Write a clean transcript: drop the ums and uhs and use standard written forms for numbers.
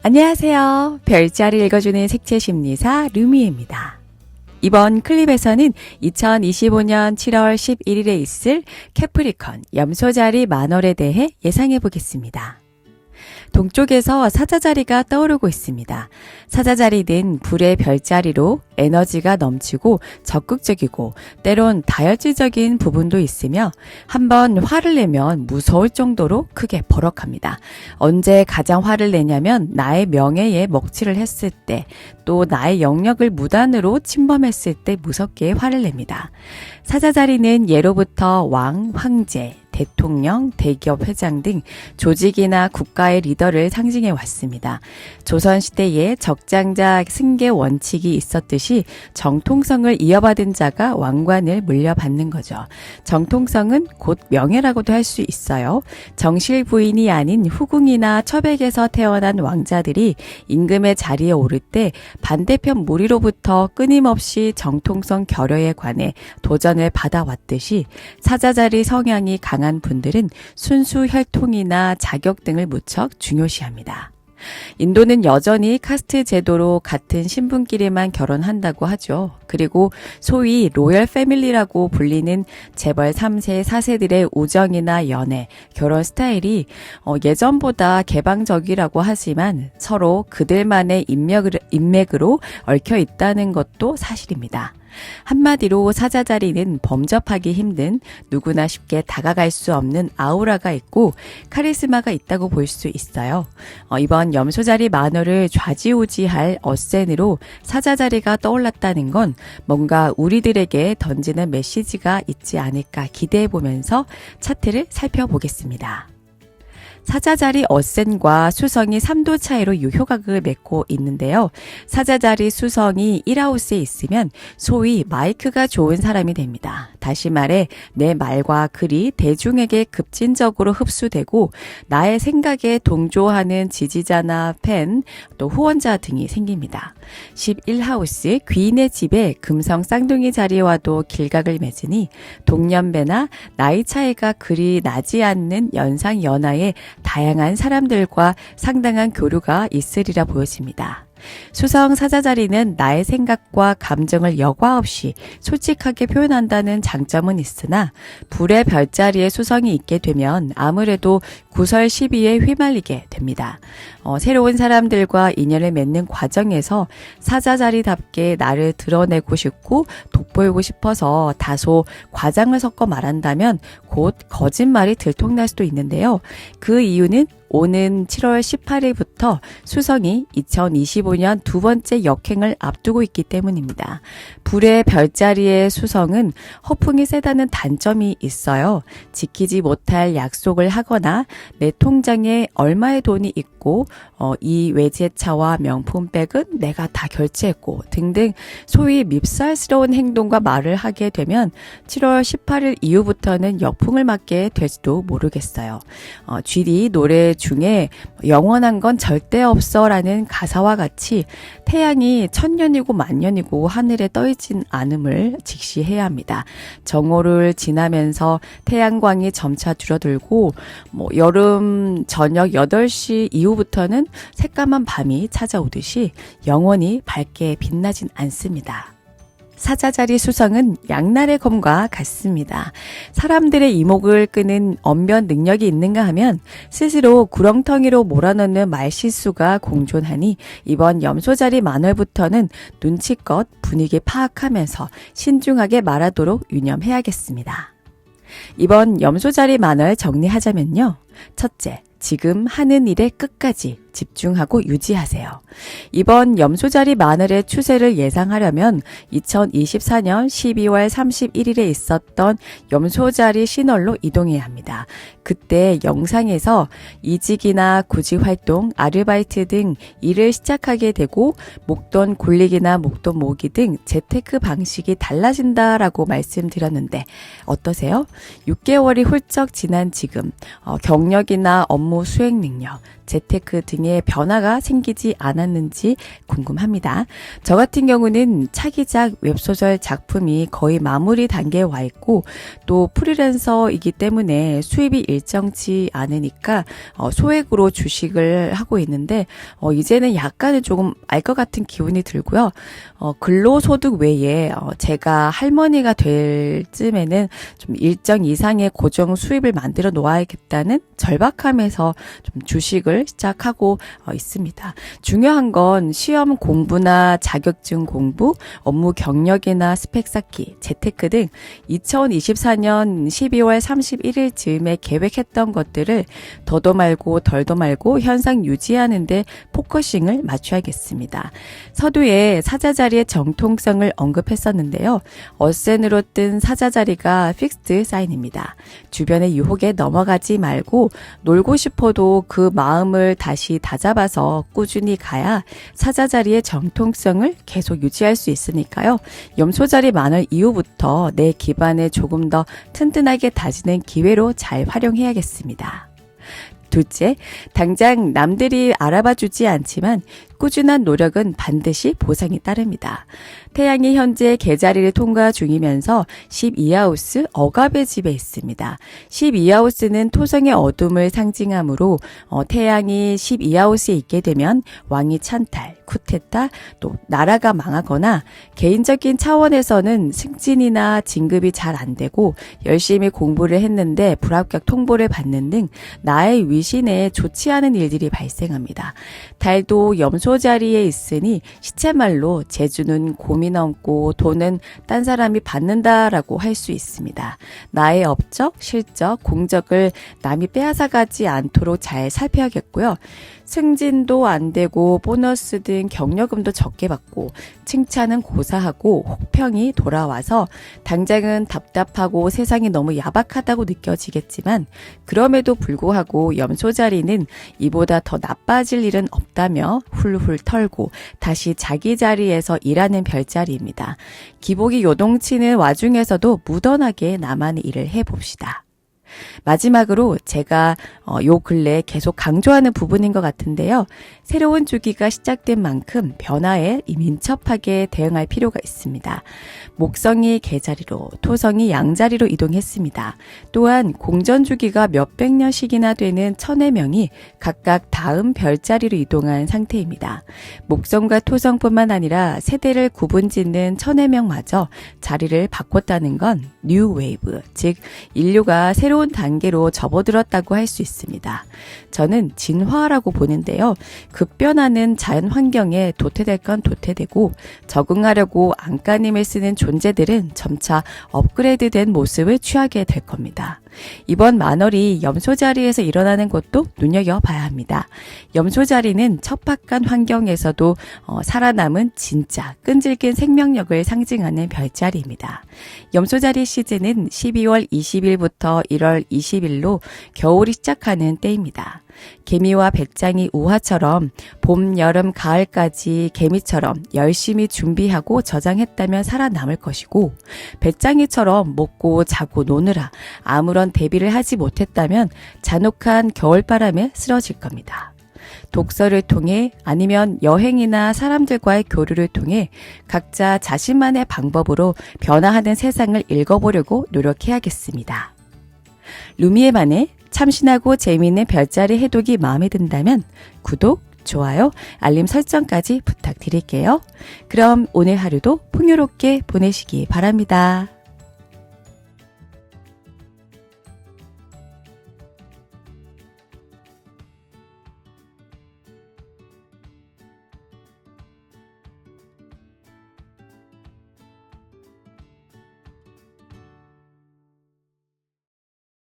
안녕하세요. 별자리 읽어주는 색채심리사 루미입니다. 이번 클립에서는 2025년 7월 11일에 있을 캐프리컨 염소자리 만월에 대해 예상해 보겠습니다. 동쪽에서 사자자리가 떠오르고 있습니다. 사자자리는 불의 별자리로 에너지가 넘치고 적극적이고 때론 다혈질적인 부분도 있으며 한번 화를 내면 무서울 정도로 크게 버럭합니다. 언제 가장 화를 내냐면 나의 명예에 먹칠을 했을 때, 또 나의 영역을 무단으로 침범했을 때 무섭게 화를 냅니다. 사자자리는 예로부터 왕, 황제, 대통령, 대기업 회장 등 조직이나 국가의 리더를 상징해 왔습니다. 조선시대에 적장자 승계 원칙이 있었듯이 정통성을 이어받은 자가 왕관을 물려받는 거죠. 정통성은 곧 명예라고도 할 수 있어요. 정실 부인이 아닌 후궁이나 처백에서 태어난 왕자들이 임금의 자리에 오를 때 반대편 무리로부터 끊임없이 정통성 결여에 관해 도전을 받아왔듯이 사자자리 성향이 강한 분들은 순수 혈통이나 자격 등을 무척 중요시합니다. 인도는 여전히 카스트 제도로 같은 신분끼리만 결혼한다고 하죠. 그리고 소위 로열 패밀리라고 불리는 재벌 3세, 4세들의 우정이나 연애, 결혼 스타일이 예전보다 개방적이라고 하지만 서로 그들만의 인맥으로 얽혀 있다는 것도 사실입니다. 한마디로 사자자리는 범접하기 힘든, 누구나 쉽게 다가갈 수 없는 아우라가 있고 카리스마가 있다고 볼 수 있어요. 이번 염소자리 만월을 좌지우지할 어센으로 사자자리가 떠올랐다는 건 뭔가 우리들에게 던지는 메시지가 있지 않을까 기대해보면서 차트를 살펴보겠습니다. 사자자리 어센과 수성이 3도 차이로 유효각을 맺고 있는데요. 사자자리 수성이 1하우스에 있으면 소위 마이크가 좋은 사람이 됩니다. 다시 말해 내 말과 글이 대중에게 급진적으로 흡수되고 나의 생각에 동조하는 지지자나 팬, 또 후원자 등이 생깁니다. 11하우스 귀인의 집에 금성 쌍둥이 자리와도 길각을 맺으니 동년배나 나이 차이가 그리 나지 않는 연상 연하의 다양한 사람들과 상당한 교류가 있으리라 보여집니다. 수성 사자자리는 나의 생각과 감정을 여과 없이 솔직하게 표현한다는 장점은 있으나 불의 별자리에 수성이 있게 되면 아무래도 구설 시비에 휘말리게 됩니다. 새로운 사람들과 인연을 맺는 과정에서 사자자리답게 나를 드러내고 싶고 돋보이고 싶어서 다소 과장을 섞어 말한다면 곧 거짓말이 들통날 수도 있는데요. 그 이유는 오는 7월 18일부터 수성이 2025년 두 번째 역행을 앞두고 있기 때문입니다. 불의 별자리의 수성은 허풍이 세다는 단점이 있어요. 지키지 못할 약속을 하거나 내 통장에 얼마의 돈이 있고 이 외제차와 명품백은 내가 다 결제했고 등등 소위 밉살스러운 행동과 말을 하게 되면 7월 18일 이후부터는 역풍을 맞게 될지도 모르겠어요. GD 노래 중에 영원한 건 절대 없어 라는 가사와 같이 태양이 천년이고 만년이고 하늘에 떠있진 않음을 직시해야 합니다. 정오를 지나면서 태양광이 점차 줄어들고 여름 저녁 8시 이후부터는 새까만 밤이 찾아오듯이 영원히 밝게 빛나진 않습니다. 사자자리 수성은 양날의 검과 같습니다. 사람들의 이목을 끄는 언변 능력이 있는가 하면 스스로 구렁텅이로 몰아넣는 말실수가 공존하니 이번 염소자리 만월부터는 눈치껏 분위기 파악하면서 신중하게 말하도록 유념해야겠습니다. 이번 염소자리 만월 정리하자면요. 첫째, 지금 하는 일에 끝까지 집중하고 유지하세요. 이번 염소자리 만월의 추세를 예상하려면 2024년 12월 31일에 있었던 염소자리 신월로 이동해야 합니다. 그때 영상에서 이직이나 구직 활동, 아르바이트 등 일을 시작하게 되고 목돈 굴리기나 목돈 모으기 등 재테크 방식이 달라진다라고 말씀드렸는데 어떠세요? 6개월이 훌쩍 지난 지금 경력이나 업무 수행 능력, 재테크 등의 변화가 생기지 않았는지 궁금합니다. 저 같은 경우는 차기작 웹소설 작품이 거의 마무리 단계에 와 있고 또 프리랜서이기 때문에 수입이 일정치 않으니까 소액으로 주식을 하고 있는데 이제는 약간은 조금 알 것 같은 기분이 들고요. 근로소득 외에 제가 할머니가 될 쯤에는 좀 일정 이상의 고정 수입을 만들어 놓아야겠다는 절박함에서 좀 주식을 시작하고 있습니다. 중요한 건 시험 공부나 자격증 공부, 업무 경력이나 스펙 쌓기, 재테크 등 2024년 12월 31일 즈음에 계획했던 것들을 더도 말고 덜도 말고 현상 유지하는 데 포커싱을 맞춰야겠습니다. 서두에 사자자리의 정통성을 언급했었는데요. 어센으로 뜬 사자자리가 픽스드 사인입니다. 주변의 유혹에 넘어가지 말고 놀고 싶어도 그 마음을 다시 다잡아서 꾸준히 가야 사자자리의 정통성을 계속 유지할 수 있으니까요. 염소자리 만월 이후부터 내 기반을 조금 더 튼튼하게 다지는 기회로 잘 활용해야겠습니다. 둘째, 당장 남들이 알아봐주지 않지만 꾸준한 노력은 반드시 보상이 따릅니다. 태양이 현재 개자리를 통과 중이면서 12하우스 억압의 집에 있습니다. 12하우스는 토성의 어둠을 상징하므로 태양이 12하우스에 있게 되면 왕이 찬탈, 쿠데타, 또 나라가 망하거나 개인적인 차원에서는 승진이나 진급이 잘 안 되고 열심히 공부를 했는데 불합격 통보를 받는 등 나의 위신에 좋지 않은 일들이 발생합니다. 달도 염소 자리에 있으니 시체말로 재주는 곰이 넘고 돈은 딴 사람이 받는다라고 할 수 있습니다. 나의 업적, 실적, 공적을 남이 빼앗아가지 않도록 잘 살펴야겠고요. 승진도 안 되고 보너스 등 격려금도 적게 받고 칭찬은 고사하고 혹평이 돌아와서 당장은 답답하고 세상이 너무 야박하다고 느껴지겠지만 그럼에도 불구하고 염소자리는 이보다 더 나빠질 일은 없다며 훌훌 털고 다시 자기 자리에서 일하는 별자리입니다. 기복이 요동치는 와중에서도 무던하게 나만의 일을 해봅시다. 마지막으로 제가 요 근래 계속 강조하는 부분인 것 같은데요. 새로운 주기가 시작된 만큼 변화에 민첩하게 대응할 필요가 있습니다. 목성이 개자리로, 토성이 양자리로 이동했습니다. 또한 공전주기가 몇백 년씩이나 되는 천해명이 각각 다음 별자리로 이동한 상태입니다. 목성과 토성뿐만 아니라 세대를 구분짓는 천해명마저 자리를 바꿨다는 건 뉴웨이브, 즉 인류가 새로운 단계로 접어들었다고 할 수 있습니다. 저는 진화라고 보는데요. 급변하는 자연 환경에 도태될 건 도태되고 적응하려고 안간힘을 쓰는 존재들은 점차 업그레이드된 모습을 취하게 될 겁니다. 이번 만월이 염소자리에서 일어나는 것도 눈여겨봐야 합니다. 염소자리는 척박한 환경에서도 살아남은 진짜 끈질긴 생명력을 상징하는 별자리입니다. 염소자리 시즌은 12월 20일부터 1월 20일로 겨울이 시작하는 때입니다. 개미와 배짱이 우화처럼 봄, 여름, 가을까지 개미처럼 열심히 준비하고 저장했다면 살아남을 것이고 배짱이처럼 먹고 자고 노느라 아무런 대비를 하지 못했다면 잔혹한 겨울바람에 쓰러질 겁니다. 독서를 통해 아니면 여행이나 사람들과의 교류를 통해 각자 자신만의 방법으로 변화하는 세상을 읽어보려고 노력해야겠습니다. 루미에만의 참신하고 재미있는 별자리 해독이 마음에 든다면 구독, 좋아요, 알림 설정까지 부탁드릴게요. 그럼 오늘 하루도 풍요롭게 보내시기 바랍니다.